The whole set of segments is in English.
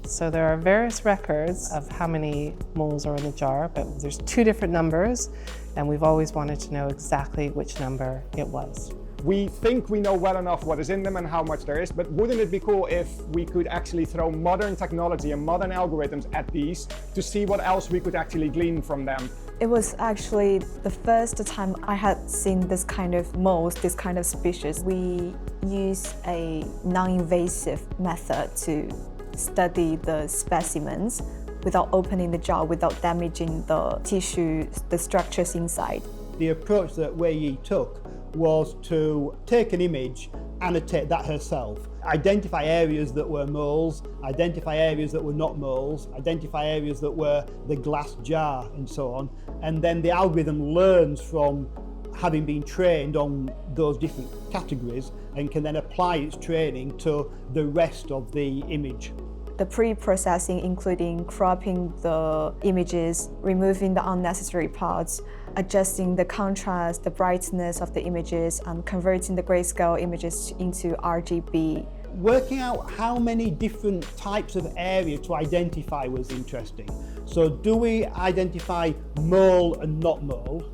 So there are various records of how many moles are in the jar, but there's two different numbers, and we've always wanted to know exactly which number it was. We think we know well enough what is in them and how much there is, but wouldn't it be cool if we could actually throw modern technology and modern algorithms at these to see what else we could actually glean from them? It was actually the first time I had seen this kind of moles, this kind of species. We use a non-invasive method to study the specimens without opening the jar, without damaging the tissue, the structures inside. The approach that Weiyi took was to take an image, annotate that herself, identify areas that were moles, identify areas that were not moles, identify areas that were the glass jar and so on. And then the algorithm learns from having been trained on those different categories and can then apply its training to the rest of the image. The pre-processing, including cropping the images, removing the unnecessary parts, adjusting the contrast, the brightness of the images, and converting the grayscale images into RGB. Working out how many different types of area to identify was interesting. So do we identify mole and not mole?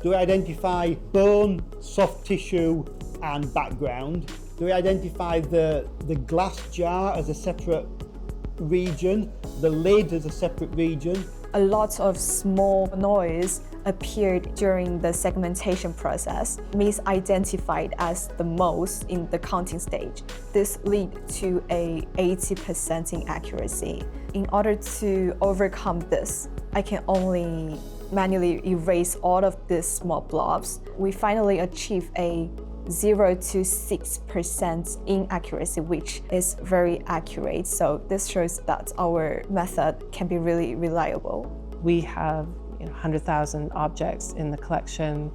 Do we identify bone, soft tissue and background? Do we identify the glass jar as a separate region, the lid as a separate region? A lot of small noise appeared during the segmentation process, misidentified as the moles in the counting stage. This led to a 80% inaccuracy. In order to overcome this, I can only manually erase all of these small blobs. We finally achieved a 0 to 6% inaccuracy, which is very accurate. So this shows that our method can be really reliable. We have 100,000 objects in the collection.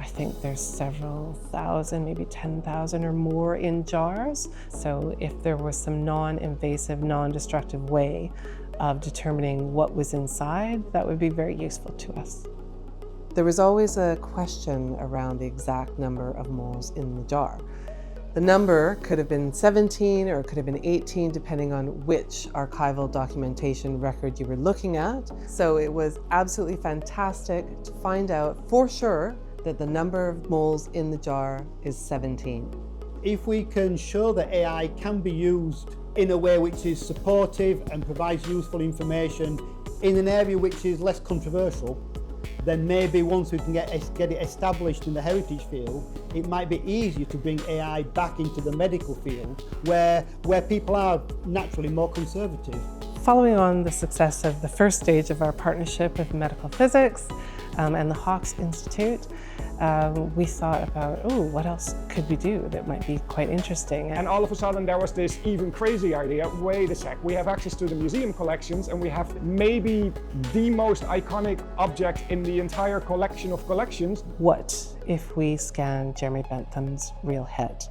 I think there's several thousand, maybe 10,000 or more in jars. So if there was some non-invasive, non-destructive way of determining what was inside, that would be very useful to us. There was always a question around the exact number of moles in the jar. The number could have been 17 or it could have been 18, depending on which archival documentation record you were looking at. So it was absolutely fantastic to find out for sure that the number of moles in the jar is 17. If we can show that AI can be used in a way which is supportive and provides useful information in an area which is less controversial, then maybe once we can get it established in the heritage field, it might be easier to bring AI back into the medical field where people are naturally more conservative. Following on the success of the first stage of our partnership with Medical Physics and the Hawkes Institute, we thought about, what else could we do that might be quite interesting? And all of a sudden there was this even crazy idea, wait a sec, we have access to the museum collections and we have maybe the most iconic object in the entire collection of collections. What if we scan Jeremy Bentham's real head?